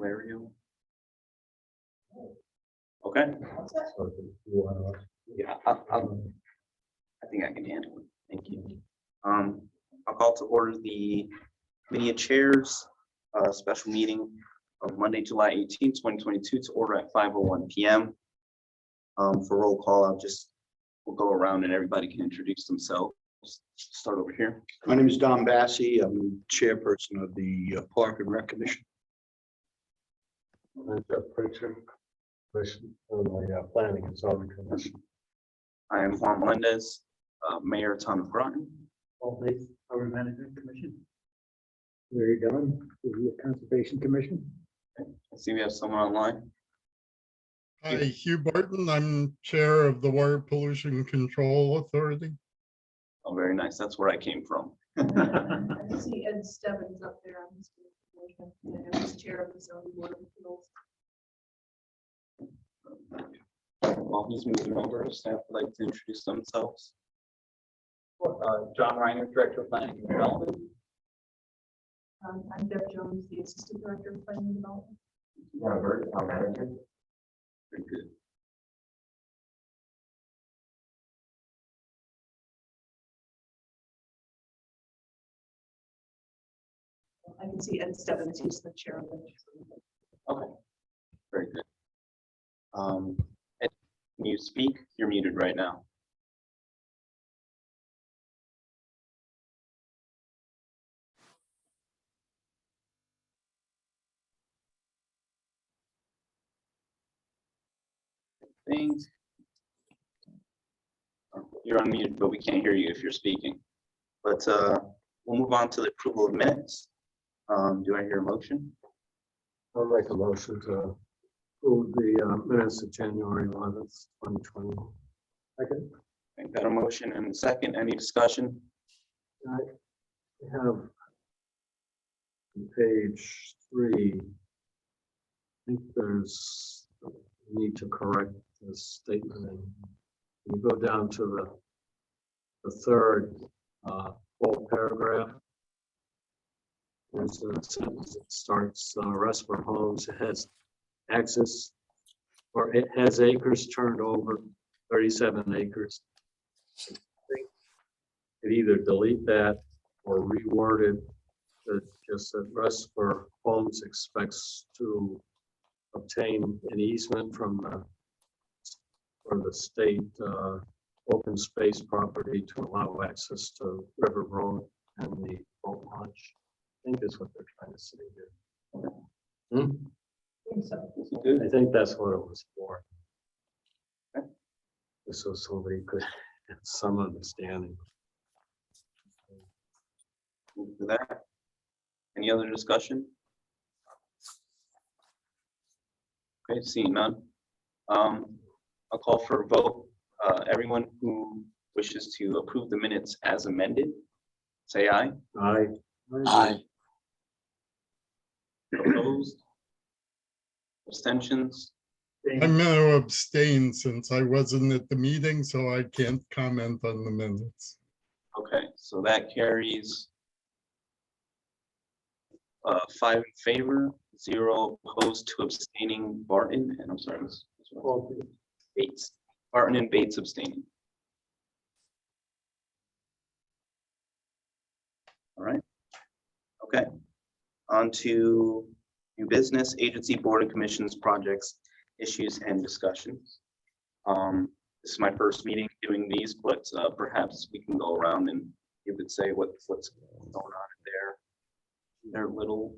Lario. Okay. Yeah, I think I can handle it. Thank you. I'll call to order the committee of chairs special meeting of Monday, July 18, 2022 to order at 5:01 p.m. For roll call, we'll go around and everybody can introduce themselves. Start over here. My name is Don Bassi. I'm chairperson of the Park and Rec Commission. I'm Jeff Pritchard, commission on the Planning and Zoning Commission. I am Juan Melendez, Mayor Town of Groton. Paul Bates, Power Management Commission. Larry Dunn, the Conservation Commission. I see we have someone online. Hi, Hugh Barton. I'm chair of the Water Pollution Control Authority. Oh, very nice. That's where I came from. I see Ed Stebbins up there on his commission, and he's chair of the zoning board of appeals. While he's moving over, staff would like to introduce themselves. John Reiner, Director of Planning and Development. I'm Deb Jones, the Assistant Director of Planning and Development. Very good. I can see Ed Stebbins, he's the chair of the. Okay, very good. Ed, can you speak? You're muted right now. Things. You're unmuted, but we can't hear you if you're speaking. But we'll move on to the approval of minutes. Do I hear a motion? I'll make a motion to approve the minutes of January 11th, 2020. Second. I got a motion and a second. Any discussion? I have on page 3. I think there's a need to correct this statement, and you go down to the third full paragraph. There's a sentence that starts Restford Homes has access, or it has acres turned over, 37 acres. I think it either delete that or reword it that just that Restford Homes expects to obtain an easement from the state open space property to allow access to River Road and the boat launch. I think that's what they're trying to say here. I think that's what it was for. Just so somebody could have some understanding. Move to that. Any other discussion? Okay, seeing none. I'll call for a vote. Everyone who wishes to approve the minutes as amended, say aye. Aye. Aye. Opposed? Abstentions? I'm going to abstain since I wasn't at the meeting, so I can't comment on the minutes. Okay, so that carries 5 in favor, 0 opposed, 2 abstaining. Barton, and I'm sorry, Bates. Barton and Bates abstaining. All right. Okay. On to new business, agency, board and commissions, projects, issues, and discussions. This is my first meeting doing these, but perhaps we can go around and you would say what's going on in their little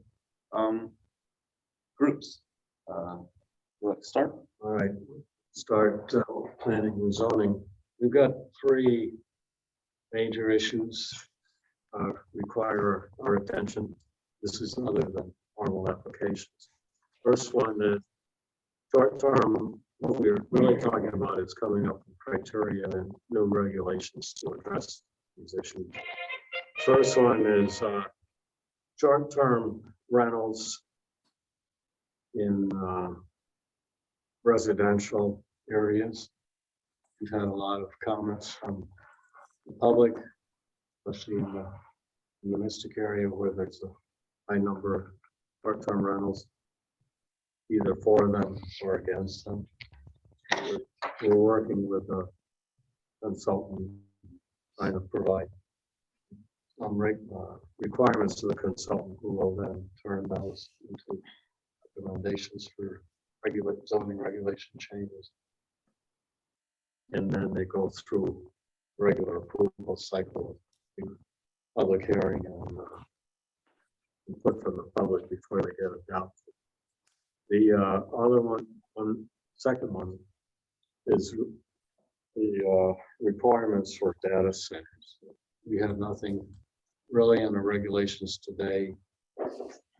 groups. Let's start. All right, start planning and zoning. We've got 3 major issues require our attention. This is other than formal applications. First one is short term. What we're really talking about is coming up with criteria and new regulations to address these issues. First one is short-term rentals in residential areas. We've had a lot of comments from the public, especially in the Mystic area where there's a high number of short-term rentals. either for them or against them. We're working with a consultant trying to provide some requirements to the consultant who will then turn those into recommendations for zoning regulation changes. And then they go through regular approval cycle, public hearing and input from the public before they get adopted. The other second one is the requirements for data centers. We have nothing really in the regulations today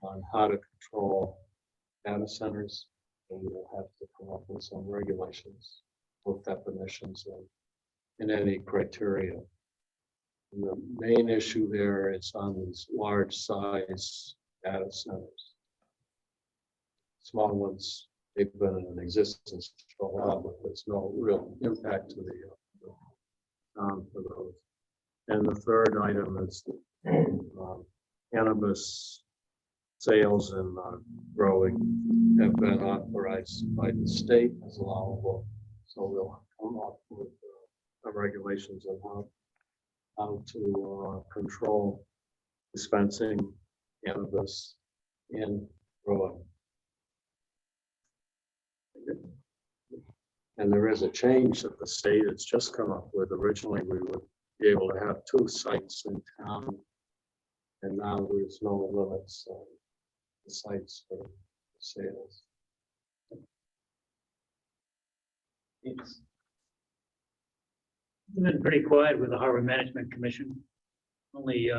on how to control data centers. And we'll have to come up with some regulations, both definitions and any criteria. And the main issue there is on these large size data centers. Small ones, they've been in existence for a while, but there's no real impact to the for those. And the third item is cannabis sales and growing have been authorized by the state as allowable. So we'll come up with regulations on how to control dispensing cannabis and growing. And there is a change that the state has just come up with. Originally, we would be able to have 2 sites in town, and now there's no limits on the sites for sales. It's been pretty quiet with the Harbor Management Commission. Only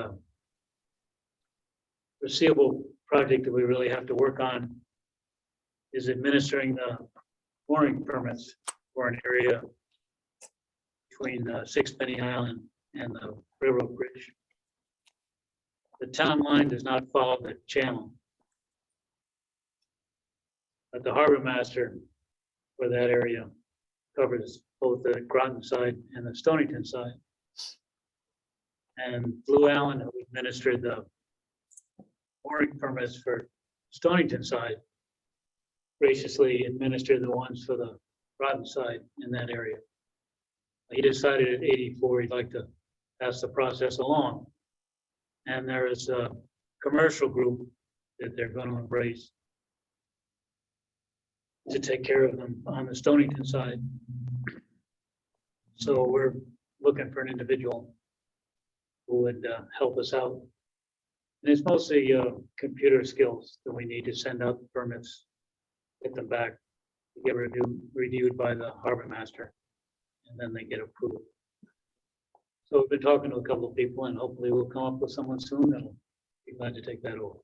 foreseeable project that we really have to work on is administering the mooring permits for an area between Sixpenny Island and the railroad bridge. The town line does not follow the channel, but the harbor master for that area covers both the Groton side and the Stonington side. And Blue Allen, who administered the mooring permits for Stonington side, graciously administered the ones for the Groton side in that area. He decided at 84 he'd like to pass the process along. And there is a commercial group that they're going to embrace to take care of them on the Stonington side. So we're looking for an individual who would help us out. And it's mostly computer skills that we need to send out the permits, get them back, get reviewed by the harbor master, and then they get approved. So we've been talking to a couple of people, and hopefully we'll come up with someone soon that'll be glad to take that over.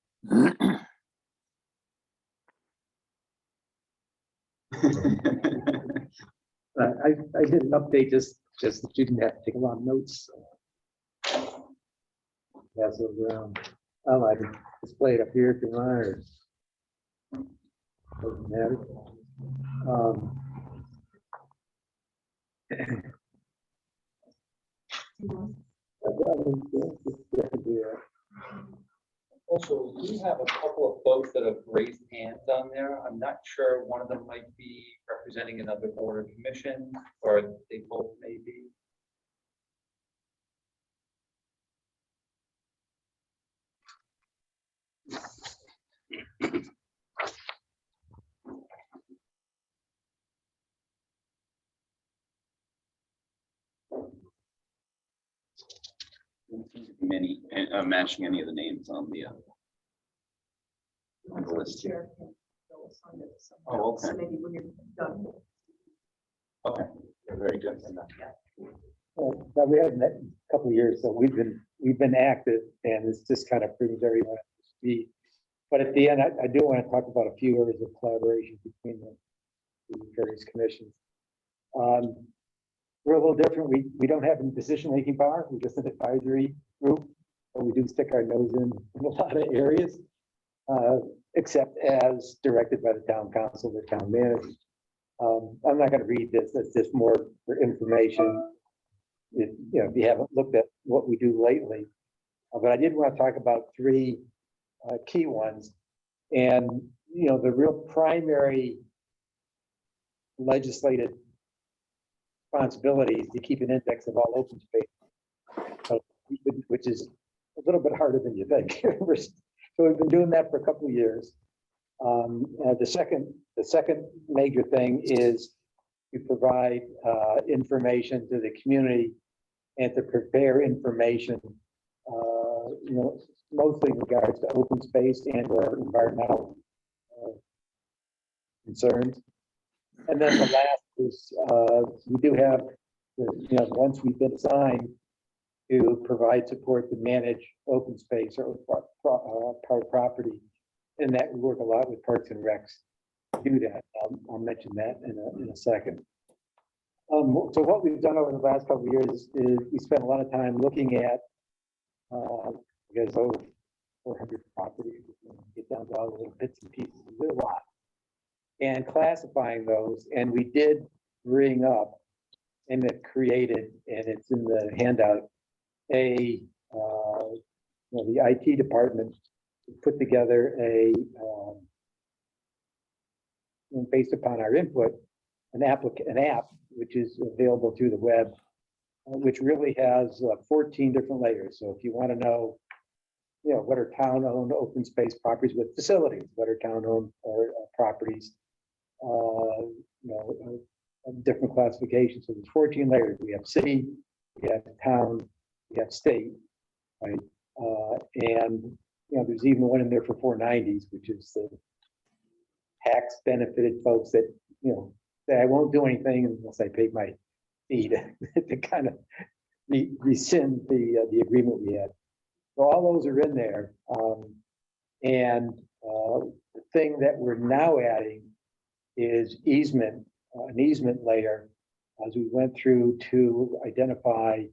I did an update just that you didn't have to take a lot of notes. Pass it around. I can display it up here if you want, or doesn't matter. Also, we have a couple of folks that have raised hands on there. I'm not sure one of them might be representing another board or commission, or they both may be. Many, matching any of the names on the list here. Oh, okay. So maybe when you're done. Okay, very good. Well, we haven't met in a couple of years, so we've been active, and it's just kind of brings everyone up to speed. But at the end, I do want to talk about a few areas of collaboration between the various commissions. We're a little different. We don't have any decision-making power. We're just an advisory group, but we do stick our nose in a lot of areas, except as directed by the town council, the town manager. I'm not going to read this. That's just more for information. If you haven't looked at what we do lately, but I did want to talk about 3 key ones. And the real primary legislative responsibility is to keep an index of all open space. So, which is a little bit harder than you think. So we've been doing that for a couple of years. The second major thing is to provide information to the community and to prepare information, mostly in regards to open space and or environmental concerns. And then the last is we do have, once we've been assigned to provide support to manage open space or park property, and that we work a lot with Parks and Recs to do that. I'll mention that in a second. So what we've done over the last couple of years is we spent a lot of time looking at, there's over 400 properties, get down to all the little bits and pieces, a lot, and classifying those. And we did bring up and it created, and it's in the handout, the IT department put together based upon our input, an app which is available through the web, which really has 14 different layers. So if you want to know, what are town-owned open space properties with facilities, what are town-owned or properties, different classifications. So there's 14 layers. We have city, we have town, we have state, right? And there's even one in there for 490s, which is the tax benefited folks that say I won't do anything unless I pay my fee to kind of rescind the agreement we had. So all those are in there. And the thing that we're now adding is easement, an easement layer, as we went through to identify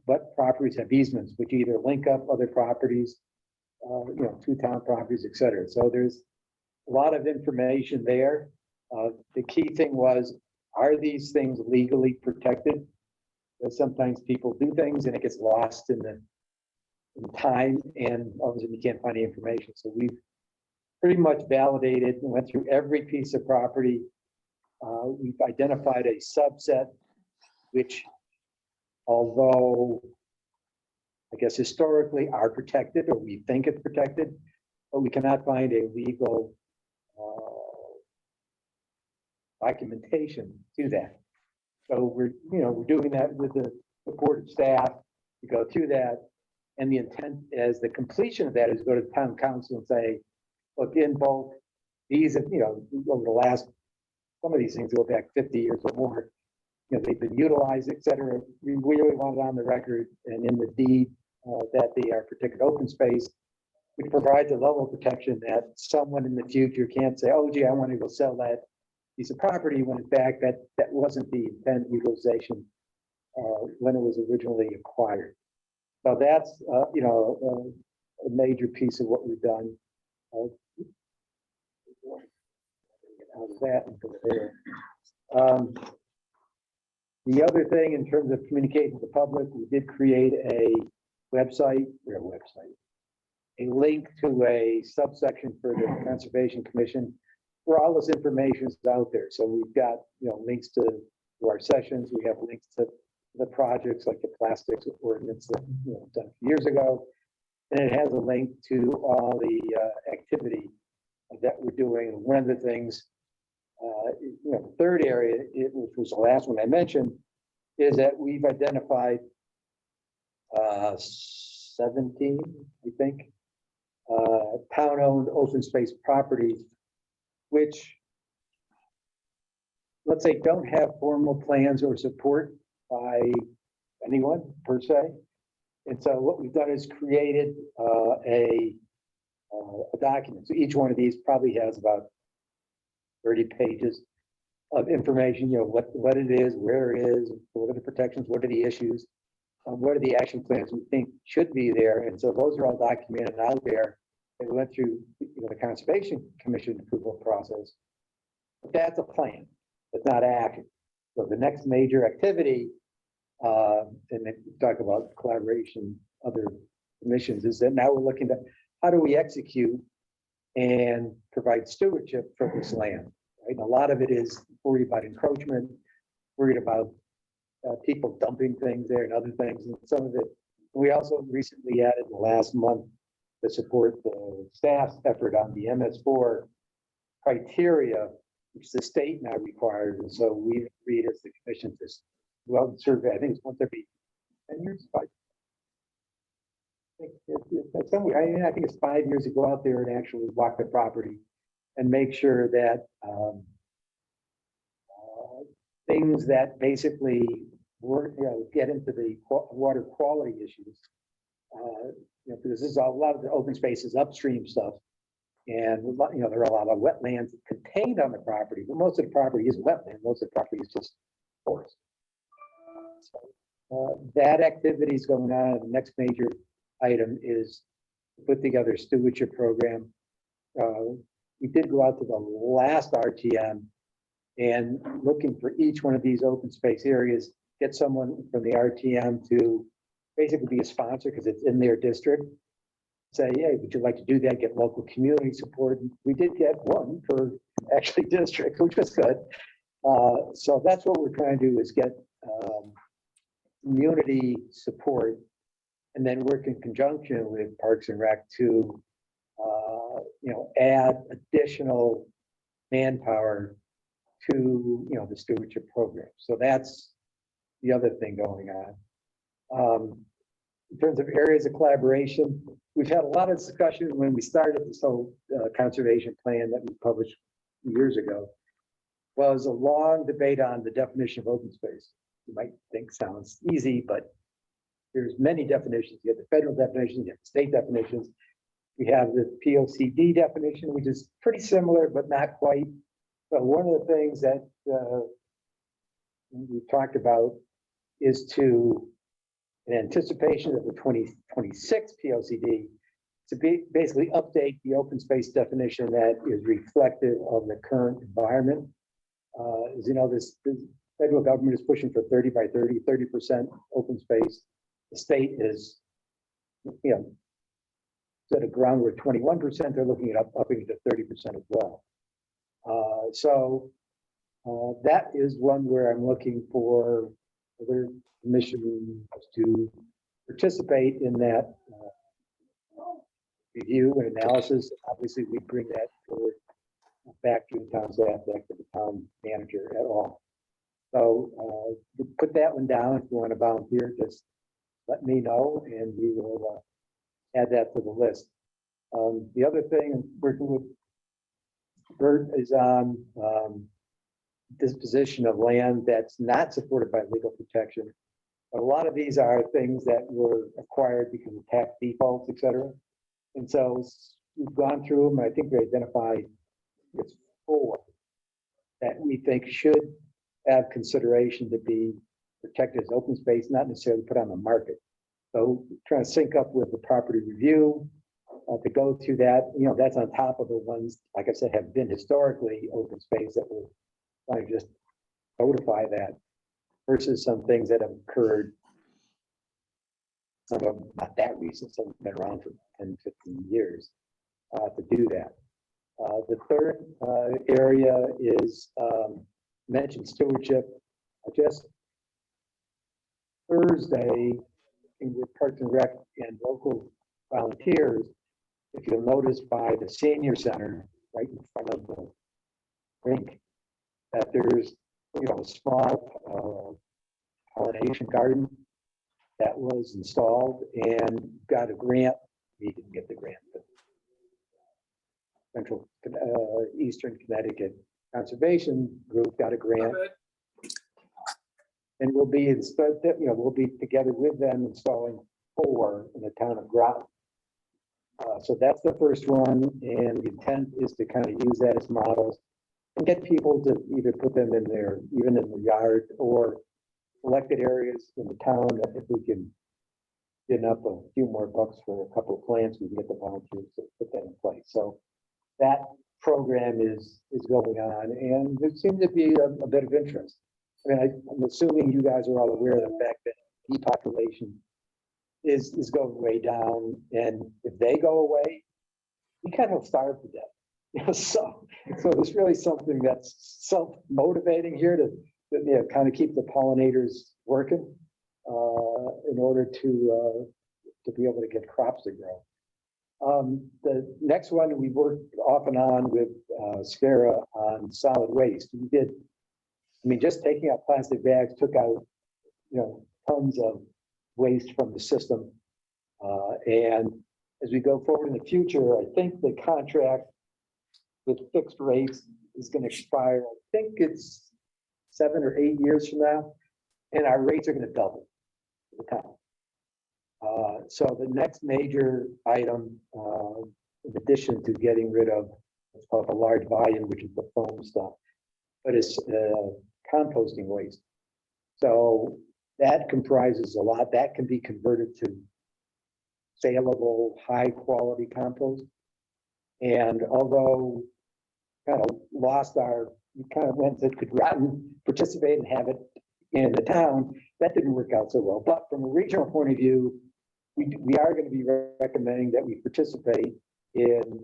what properties have easements, which either link up other properties, two town properties, et cetera. So there's a lot of information there. The key thing was, are these things legally protected? Because sometimes people do things and it gets lost in time, and all of a sudden you can't find the information. So we've pretty much validated and went through every piece of property. We've identified a subset, which, although I guess historically are protected, or we think it's protected, but we cannot find a legal documentation to that. So we're doing that with the support of staff to go through that. And the intent as the completion of that is go to the town council and say, look, in both these, over the last, some of these things go back 50 years or more, they've been utilized, et cetera. We really want it on the record and in the deed that they are protected open space, which provides a level of protection that someone in the future can't say, oh, gee, I want to go sell that piece of property, when in fact that wasn't the intent utilization when it was originally acquired. So that's a major piece of what we've done. Out of that and go there. The other thing in terms of communicating with the public, we did create a link to a subsection for the Conservation Commission where all this information is out there. So we've got links to our sessions. We have links to the projects like the plastics ordinance that done years ago, and it has a link to all the activity that we're doing. And one of the things, the third area, which was the last one I mentioned, is that we've identified 17, I think, town-owned open space properties, which, let's say, don't have formal plans or support by anyone per se. And so what we've done is created a document. So each one of these probably has about 30 pages of information, what it is, where it is, what are the protections, what are the issues, what are the action plans we think should be there. And so those are all documented out there. They went through the Conservation Commission approval process. But that's a plan. It's not action. So the next major activity, and then we talk about collaboration, other commissions, is that now we're looking at how do we execute and provide stewardship for this land. Right? And a lot of it is worried about encroachment, worried about people dumping things there and other things, and some of it. We also recently added the last month to support the staff's effort on the MS4 criteria, which the state now requires. And so we agreed as the commission to well survey. I think it's once every 10 years. I think it's 5 years to go out there and actually walk the property and make sure that things that basically work, get into the water quality issues. Because this is a lot of the open spaces, upstream stuff. And, there are a lot of wetlands contained on the property, but most of the property is wetland. Most of the property is just forest. So, that activity is going on. The next major item is to put together a stewardship program. We did go out to the last RTM and looking for each one of these open space areas, get someone from the RTM to basically be a sponsor because it's in their district. Say, hey, would you like to do that? Get local community support. We did get one for actually district, which was good. So that's what we're trying to do is get community support and then work in conjunction with Parks and Rec to, add additional manpower to, the stewardship program. So that's the other thing going on. In terms of areas of collaboration, we've had a lot of discussion when we started this whole conservation plan that we published years ago. Was a long debate on the definition of open space. You might think sounds easy, but there's many definitions. You have the federal definitions, you have the state definitions. We have the POCD definition, which is pretty similar, but not quite. But one of the things that we talked about is to, in anticipation of the 2026 POCD, to basically update the open space definition that is reflective of the current environment. As you know, this federal government is pushing for 30 by 30, 30% open space. The state is, set a ground where 21%, they're looking at upping it to 30% as well. So that is one where I'm looking for other commissions to participate in that review and analysis. Obviously, we bring that forward back to the town staff, back to the town manager at all. So put that one down. If you want to volunteer, just let me know and we will add that to the list. The other thing I'm working with Bert is on disposition of land that's not supported by legal protection. But a lot of these are things that were acquired because of tax defaults, et cetera. And so we've gone through them. I think we identified it's 4 that we think should have consideration to be protected as open space, not necessarily put on the market. So trying to sync up with the property review to go through that, that's on top of the ones, like I said, have been historically open space that will like just codify that versus some things that have occurred. Some of them not that recent, some have been around for 10, 15 years to do that. The third area is mentioned stewardship. Just Thursday, with Parks and Rec and local volunteers, if you'll notice by the senior center, right in front of the rink, that there's a small pollination garden that was installed and got a grant. We didn't get the grant, but Central Eastern Connecticut Conservation Group got a grant. And we'll be we'll be together with them installing 4 in the town of Groton. So that's the first one, and the intent is to kind of use that as models and get people to either put them in their, even in the yard or selected areas in the town that if we can get up a few more bucks for a couple of plants, we can get the volunteers to put that in place. So that program is going on, and there seems to be a bit of interest. I mean, I'm assuming you guys are all aware of the fact that depopulation is going way down, and if they go away, we kind of starve to death. So it's really something that's self-motivating here to, kind of keep the pollinators working in order to be able to get crops to grow. The next one, we worked off and on with Scara on solid waste. We did, just taking out plastic bags took out, tons of waste from the system. And as we go forward in the future, I think the contract with fixed rates is going to expire. I think it's 7 or 8 years from now, and our rates are going to double for the town. So the next major item, in addition to getting rid of what's called a large volume, which is the foam stuff, but it's composting waste. So that comprises a lot. That can be converted to saleable, high quality compost. And although kind of we kind of went to Groton, participate and have it in the town, that didn't work out so well. But from a regional point of view, we are going to be recommending that we participate in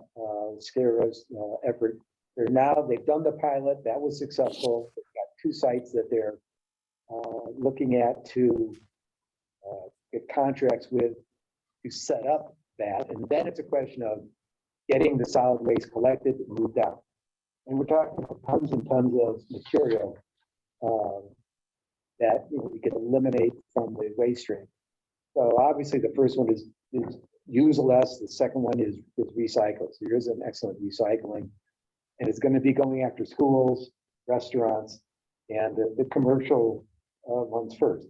Scara's effort. They've done the pilot, that was successful. They've got 2 sites that they're looking at to get contracts with to set up that. And then it's a question of getting the solid waste collected and moved out. And we're talking about tons and tons of material that we can eliminate from the waste stream. So obviously the first one is use less. The second one is recycle. So here's an excellent recycling. And it's going to be going after schools, restaurants, and the commercial ones first.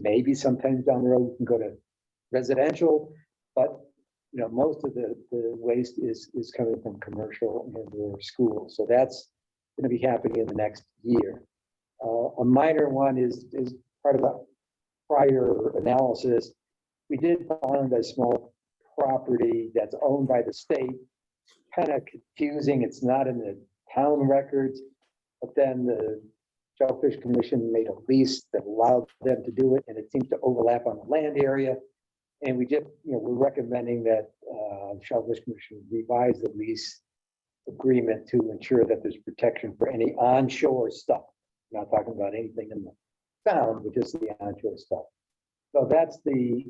Maybe sometimes down the road we can go to residential, but most of the waste is coming from commercial and or schools. So that's going to be happening in the next year. A minor one is part of the prior analysis. We did find a small property that's owned by the state. Kind of confusing. It's not in the town records, but then the Shellfish Commission made a lease that allowed them to do it, and it seems to overlap on the land area. And we just, we're recommending that Shellfish Commission revise the lease agreement to ensure that there's protection for any onshore stuff. I'm not talking about anything in the sound, but just the onshore stuff. So that's the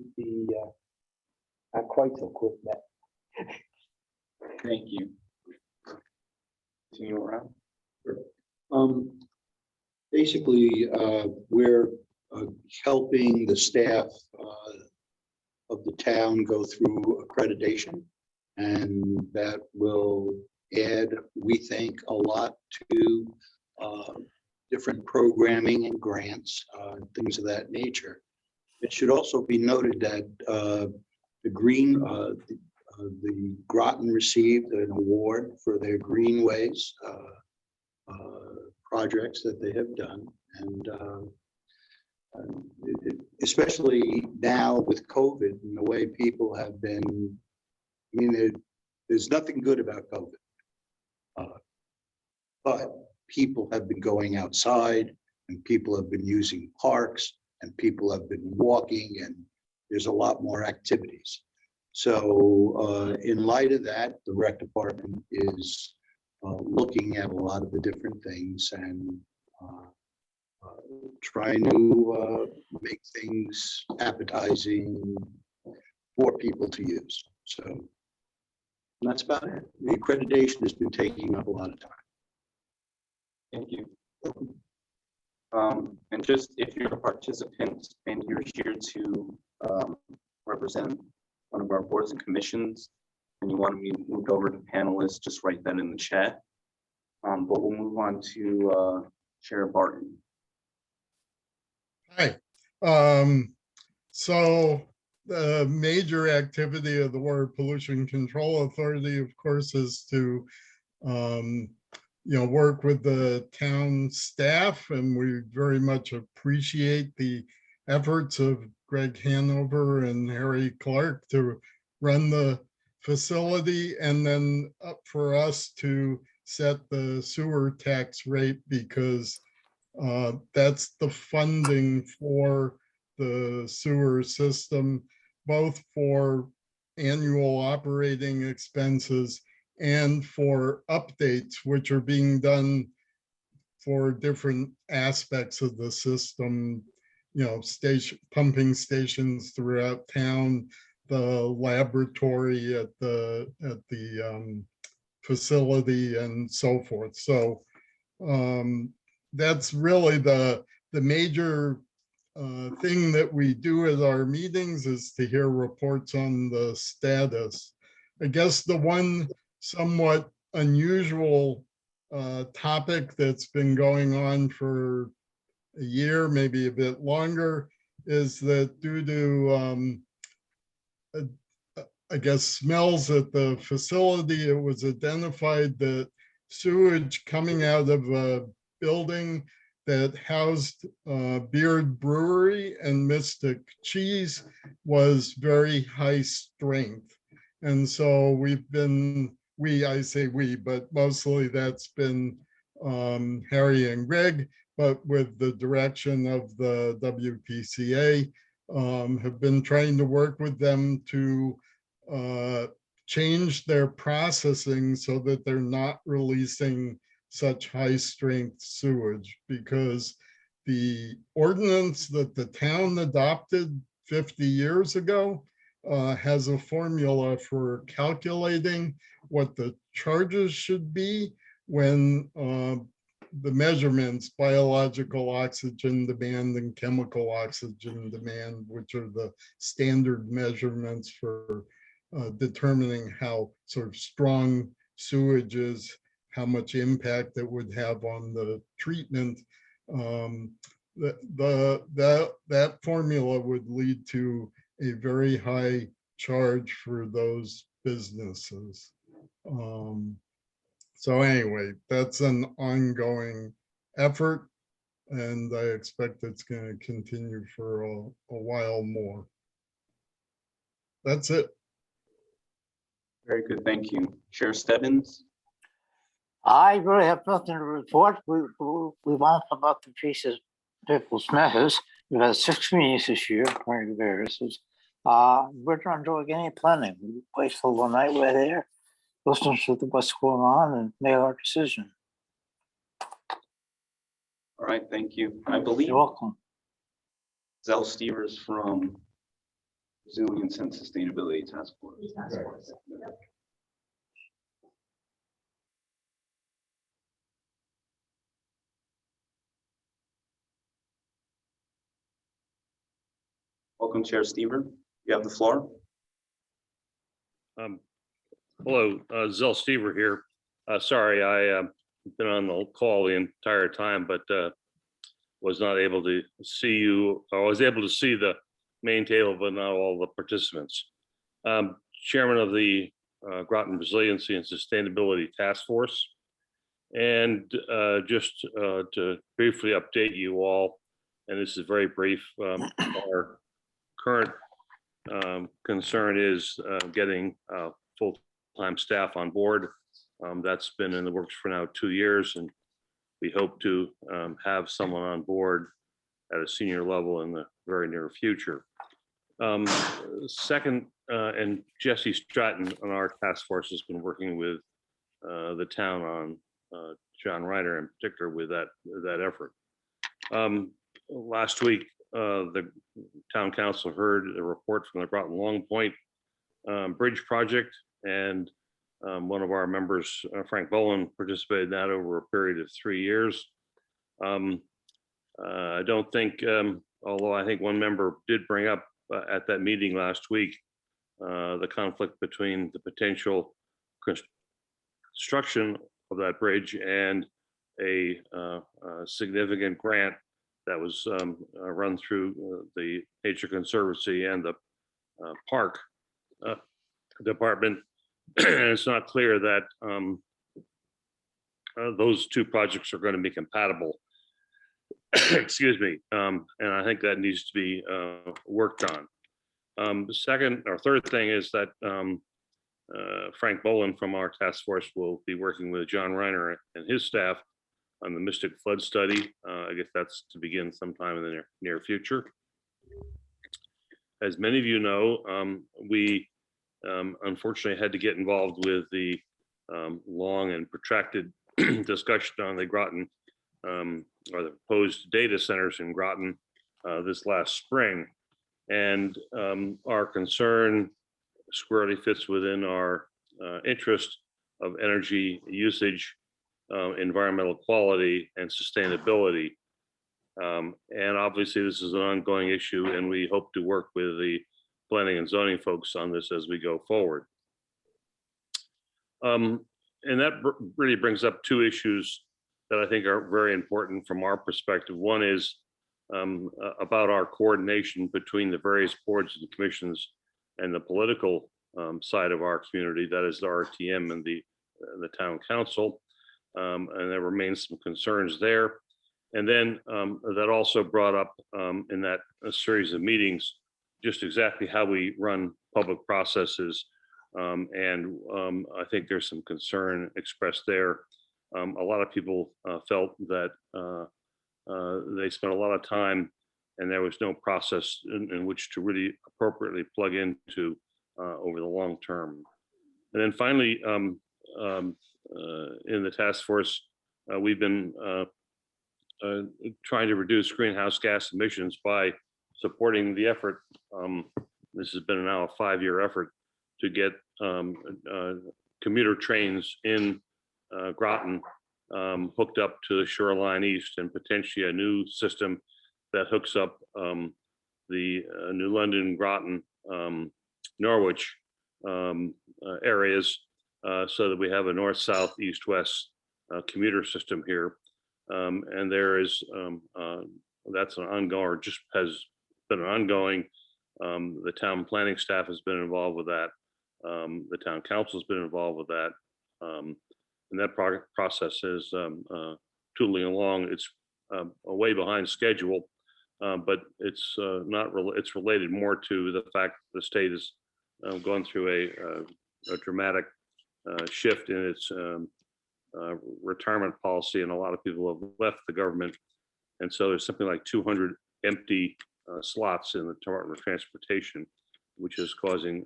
not quite so quick net. Thank you. Continue around. Basically, we're helping the staff of the town go through accreditation, and that will add, we think, a lot to different programming and grants, things of that nature. It should also be noted that the Groton received an award for their greenways projects that they have done, and especially now with COVID and the way people have been, there's nothing good about COVID, but people have been going outside, and people have been using parks, and people have been walking, and there's a lot more activities. So in light of that, the rec department is looking at a lot of the different things and trying to make things appetizing for people to use. So that's about it. The accreditation has been taking up a lot of time. Thank you. And just if you're a participant and you're here to represent one of our boards and commissions and you want to be moved over to panelists, just write that in the chat. But we'll move on to Chair Barton. Hi. So the major activity of the Water Pollution Control Authority, of course, is to work with the town staff, and we very much appreciate the efforts of Greg Hanover and Harry Clark to run the facility, and then up for us to set the sewer tax rate, because that's the funding for the sewer system, both for annual operating expenses and for updates, which are being done for different aspects of the system, pumping stations throughout town, the laboratory at the facility and so forth. So that's really the major thing that we do at our meetings, is to hear reports on the status. I guess the one somewhat unusual topic that's been going on for a year, maybe a bit longer, is that due to I guess smells at the facility, it was identified that sewage coming out of a building that housed Beard Brewery and Mystic Cheese was very high strength. And so I say we, but mostly that's been Harry and Greg, but with the direction of the WPCA, have been trying to work with them to change their processing so that they're not releasing such high strength sewage, because the ordinance that the town adopted 50 years ago has a formula for calculating what the charges should be when the measurements, biological oxygen demand and chemical oxygen demand, which are the standard measurements for determining how sort of strong sewage is, how much impact it would have on the treatment. That formula would lead to a very high charge for those businesses. So anyway, that's an ongoing effort, and I expect it's going to continue for a while more. That's it. Very good, thank you. Chair Stebbins? I really have nothing to report. We went about the pieces, people's matters. We've had 6 meetings this year, according to various. We're not doing any planning. We wait till the night we're there, listen to what's going on, and make our decision. All right, thank you. I believe You're welcome. Zell Stevers from Resilience and Sustainability Task Force. Yep. Welcome, Chair Stever. You have the floor. Hello, Zell Stever here. Sorry, I been on the call the entire time, but was not able to see you. I was able to see the main table, but not all the participants. Chairman of the Groton Resiliency and Sustainability Task Force. And just to briefly update you all, and this is very brief, our current concern is getting full-time staff on board. That's been in the works for now 2 years, and we hope to have someone on board at a senior level in the very near future. Second, and Jesse Stratton on our task force has been working with the town on John Reiner in particular with that effort. Last week, the town council heard a report from the Groton Longpoint bridge project, and one of our members, Frank Bowen, participated in that over a period of 3 years. I don't think, although I think one member did bring up at that meeting last week, the conflict between the potential construction of that bridge and a significant grant that was run through the Nature Conservancy and the Park Department. It's not clear that those two projects are going to be compatible. Excuse me. And I think that needs to be worked on. The second or third thing is that Frank Bowen from our task force will be working with John Reiner and his staff on the Mystic flood study. I guess that's to begin sometime in the near future. As many of you know, we unfortunately had to get involved with the long and protracted discussion on the Groton or the proposed data centers in Groton this last spring. And our concern squarely fits within our interest of energy usage, environmental quality, and sustainability. And obviously, this is an ongoing issue, and we hope to work with the planning and zoning folks on this as we go forward. And that really brings up two issues that I think are very important from our perspective. One is about our coordination between the various boards and commissions and the political side of our community, that is the RTM and the town council. And there remains some concerns there. And then that also brought up in that series of meetings just exactly how we run public processes. And I think there's some concern expressed there. A lot of people felt that they spent a lot of time and there was no process in which to really appropriately plug into over the long term. And then finally, in the task force, we've been trying to reduce greenhouse gas emissions by supporting the effort. This has been now a 5-year effort to get commuter trains in Groton hooked up to the Shoreline East, and potentially a new system that hooks up the New London, Groton, Norwich areas so that we have a north, south, east, west commuter system here. And there is, that's an ongoing, or just has been an ongoing. The town planning staff has been involved with that. The town council has been involved with that. And that process is tootling along. It's way behind schedule, but it's not. It's related more to the fact that the state has gone through a dramatic shift in its retirement policy, and a lot of people have left the government, and so there's something like 200 empty slots in the Department of Transportation, which is causing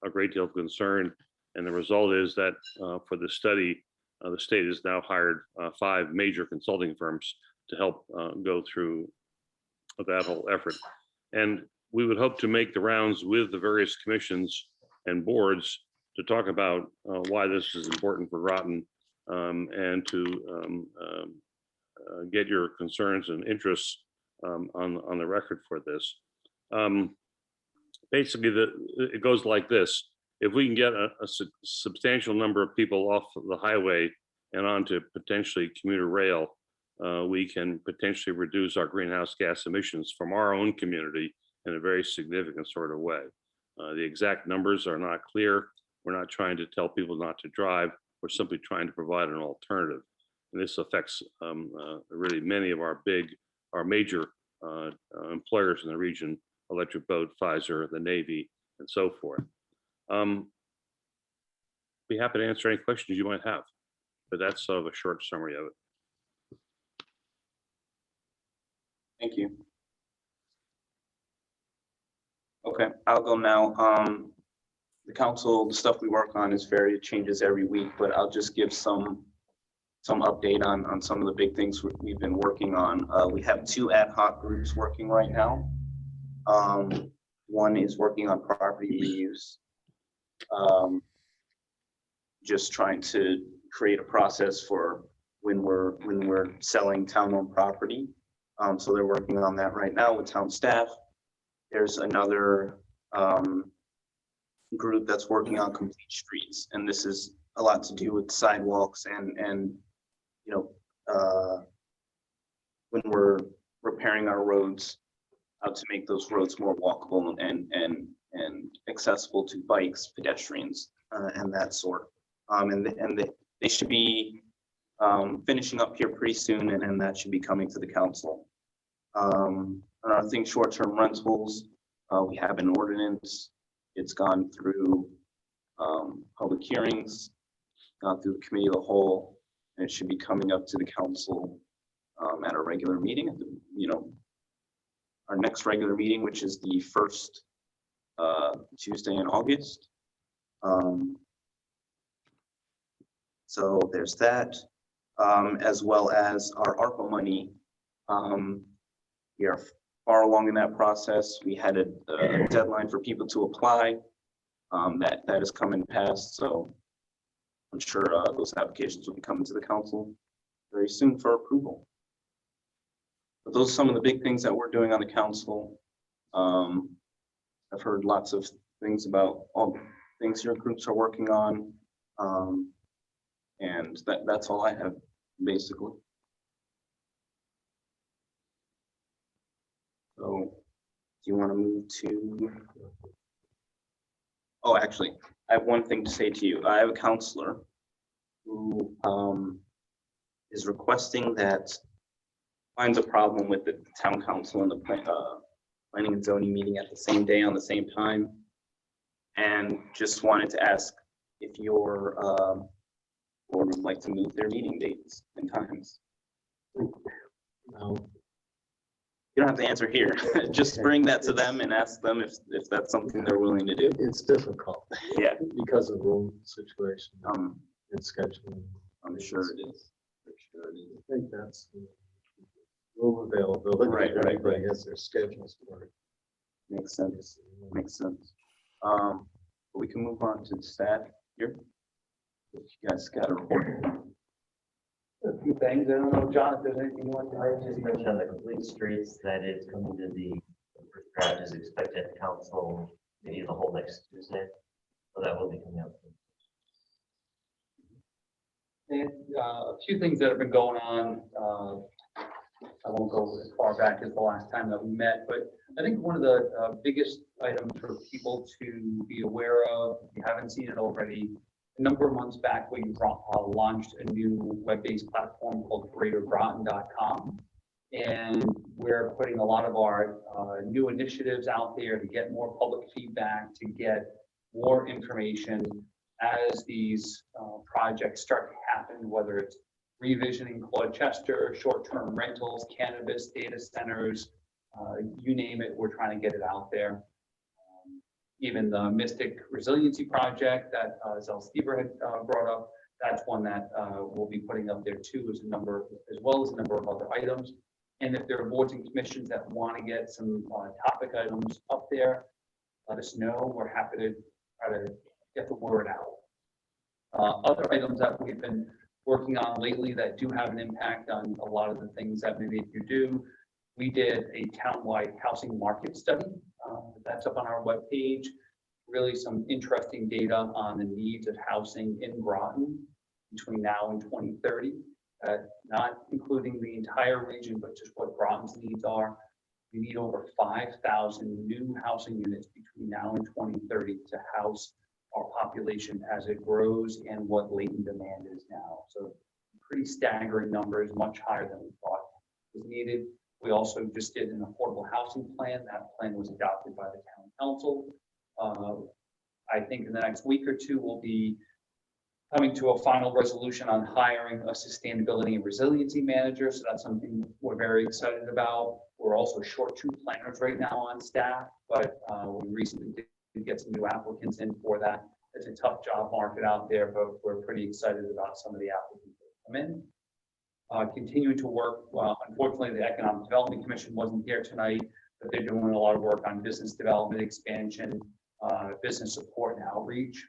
a great deal of concern. And the result is that for the study, the state has now hired 5 major consulting firms to help go through that whole effort. And we would hope to make the rounds with the various commissions and boards to talk about why this is important for Groton, and to get your concerns and interests on the record for this. Basically, it goes like this. If we can get a substantial number of people off the highway and onto potentially commuter rail, we can potentially reduce our greenhouse gas emissions from our own community in a very significant sort of way. The exact numbers are not clear. We're not trying to tell people not to drive. We're simply trying to provide an alternative. And this affects really many of our major employers in the region: Electric Boat, Pfizer, the Navy, and so forth. Be happy to answer any questions you might have, but that's sort of a short summary of it. Thank you. Okay, I'll go now. The council, the stuff we work on it changes every week, but I'll just give some update on some of the big things we've been working on. We have 2 ad hoc groups working right now. One is working on property reuse. Just trying to create a process for when we're selling town-owned property. So they're working on that right now with town staff. There's another group that's working on complete streets, and this is a lot to do with sidewalks and you know, when we're repairing our roads, how to make those roads more walkable and accessible to bikes, pedestrians, and that sort. And they should be finishing up here pretty soon, and that should be coming to the council. Another thing, short-term rentals. We have an ordinance. It's gone through public hearings, gone through the committee of the whole, and it should be coming up to the council at a regular meeting. You know, our next regular meeting, which is the first Tuesday in August. So there's that, as well as our ARPA money. We are far along in that process. We had a deadline for people to apply. That is coming past, so I'm sure those applications will be coming to the council very soon for approval. But those are some of the big things that we're doing on the council. I've heard lots of things about all the things your groups are working on. And that's all I have, basically. So do you want to move to? Oh, actually, I have one thing to say to you. I have a counselor who is requesting that finds a problem with the town council and the planning and zoning meeting at the same day on the same time. And just wanted to ask if your board would like to move their meeting dates and times. No. You don't have to answer here. Just bring that to them and ask them if that's something they're willing to do. It's difficult Yeah, because of room situation um, and scheduling. I'm sure it is. For sure it is. I think that's the room availability. Right. Everybody has their schedules for it. Makes sense. Makes sense. We can move on to staff here. If you guys got a report. A few things. I don't know, John, if there's anything you want to I add. just mentioned on the complete streets that it's coming to the first draft is expected at council, maybe the whole next Tuesday. So that will be coming out. And, a few things that have been going on. I won't go as far back as the last time that we met, but I think one of the biggest items for people to be aware of, if you haven't seen it already, a number of months back, we launched a new web-based platform called greatergroton.com. And we're putting a lot of our new initiatives out there to get more public feedback, to get more information as these projects start to happen, whether it's revisioning Chester, short-term rentals, cannabis, data centers, you name it, we're trying to get it out there. Even the Mystic Resiliency Project that Zell Stever had brought up, that's one that we'll be putting up there too, as well as a number of other items. And if there are boards and commissions that want to get some topic items up there, let us know. We're happy to try to get the word out. Other items that we've been working on lately that do have an impact on a lot of the things that we need to do. We did a townwide housing market study. That's up on our webpage. Really some interesting data on the needs of housing in Groton between now and 2030. Not including the entire region, but just what Groton's needs are. We need over 5,000 new housing units between now and 2030 to house our population as it grows and what latent demand is now. So pretty staggering numbers, much higher than we thought was needed. We also just did an affordable housing plan. That plan was adopted by the town council. I think in the next week or two, we'll be coming to a final resolution on hiring a sustainability and resiliency manager. So that's something we're very excited about. We're also short 2 planners right now on staff, but we recently did get some new applicants in for that. It's a tough job market out there, but we're pretty excited about some of the applicants that come in. Continuing to work, unfortunately, the Economic Development Commission wasn't here tonight, but they're doing a lot of work on business development, expansion, business support and outreach.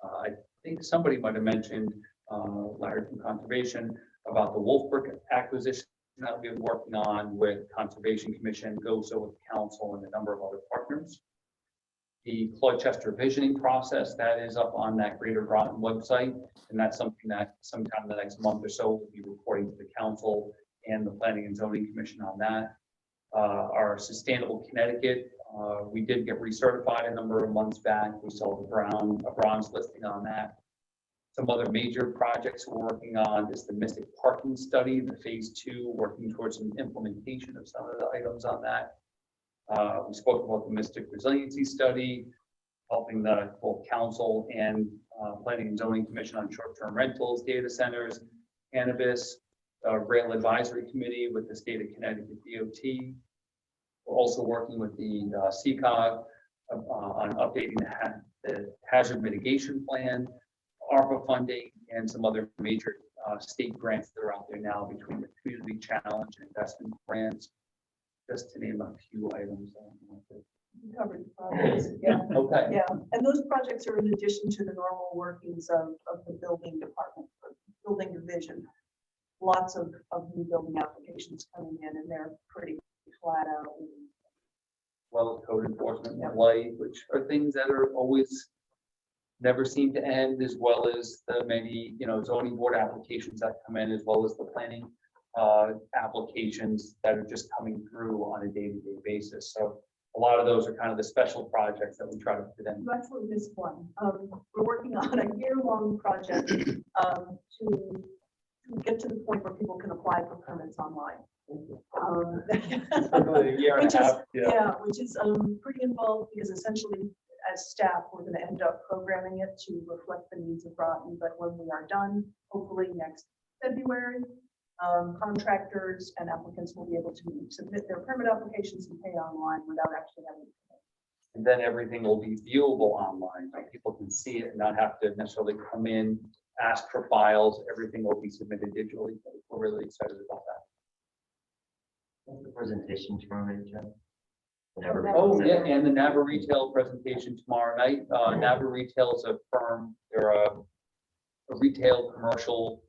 I think somebody might have mentioned, Larry from Conservation, about the Wolfbrook acquisition that we've been working on with Conservation Commission, GOSO with Council and a number of other partners. The Chester visioning process that is up on that Greater Groton website, and that's something that sometime in the next month or so we'll be reporting to the council and the Planning and Zoning Commission on that. Our Sustainable Connecticut, we did get recertified a number of months back. We saw a bronze listing on that. Some other major projects we're working on is the Mystic Parking Study, the phase 2, working towards some implementation of some of the items on that. We spoke about the Mystic Resiliency Study, helping the both council and Planning and Zoning Commission on short-term rentals, data centers, cannabis, Rail Advisory Committee with the State of Connecticut DOT. We're also working with the CCOG on updating the hazard mitigation plan, ARPA funding, and some other major state grants that are out there now between the community challenge and investment grants, just to name a few items. Covered projects, yeah. Okay. Yeah, and those projects are in addition to the normal workings of the building department, or building division. Lots of new building applications coming in, and they're pretty flat out. Well, code enforcement and light, which are things that are always never seem to end, as well as the many, zoning board applications that come in, as well as the planning applications that are just coming through on a day-to-day basis. So a lot of those are kind of the special projects that we try to fit in. You actually missed one. We're working on a year-long project to get to the point where people can apply for permits online. A year and Which a is, half, yeah. which is pretty involved, because essentially, as staff, we're gonna end up programming it to reflect the needs of Groton, but when we are done, hopefully next February, contractors and applicants will be able to submit their permit applications and pay online without actually having to pay. And then everything will be viewable online, like people can see it and not have to necessarily come in, ask for files, everything will be submitted digitally. We're really excited about that. What's the presentation tomorrow night, Jeff? Oh, yeah, and the Nava Retail presentation tomorrow night. Nava Retail is a firm, they're a retail commercial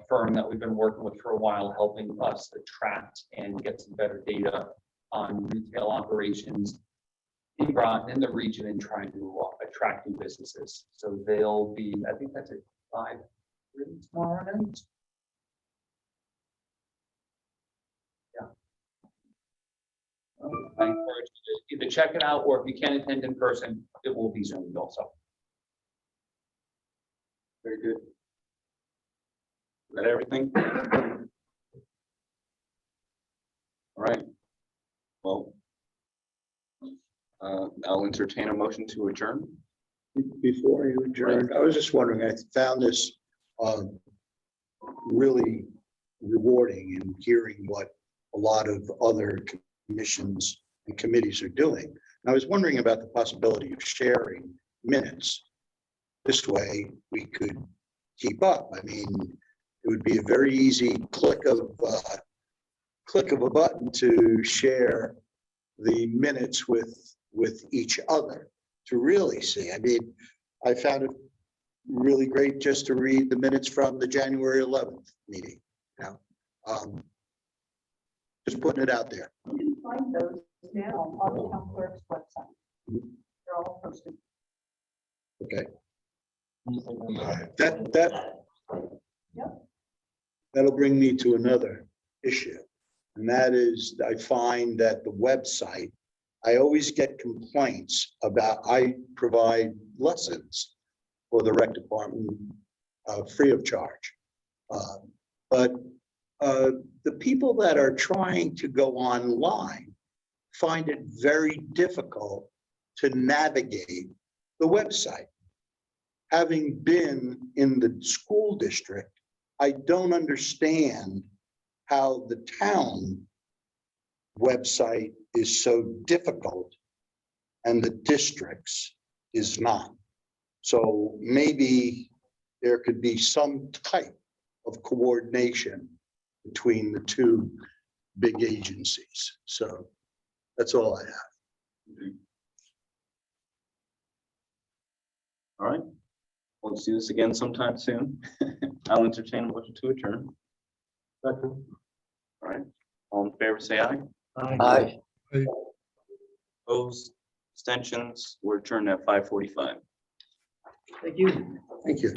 firm that we've been working with for a while, helping us attract and get some better data on retail operations in Groton, in the region, and trying to attract new businesses. So they'll be, I think that's at 5:30 tomorrow night. I encourage you to either check it out, or if you can't attend in person, it will be Zoomed also. Very good. Is that everything? All right. Well, I'll entertain a motion to adjourn. Before you adjourn, I was just wondering, I found this really rewarding in hearing what a lot of other commissions and committees are doing. And I was wondering about the possibility of sharing minutes. This way we could keep up. I mean, it would be a very easy click of a button to share the minutes with each other to really see. I mean, I found it really great just to read the minutes from the January 11th meeting. Just putting it out there. You can find those now on the town clerk's website. They're all posted. Okay. Yep. That'll bring me to another issue. And that is, I find that the website, I always get complaints about, I provide lessons for the rec department free of charge. But the people that are trying to go online find it very difficult to navigate the website. Having been in the school district, I don't understand how the town website is so difficult and the districts is not. So maybe there could be some type of coordination between the two big agencies. So that's all I have. All right. We'll do this again sometime soon. I'll entertain a motion to adjourn. All right. All in favor, say aye. Aye. Opposed, abstentions, we're adjourned at 5:45. Thank you. Thank you.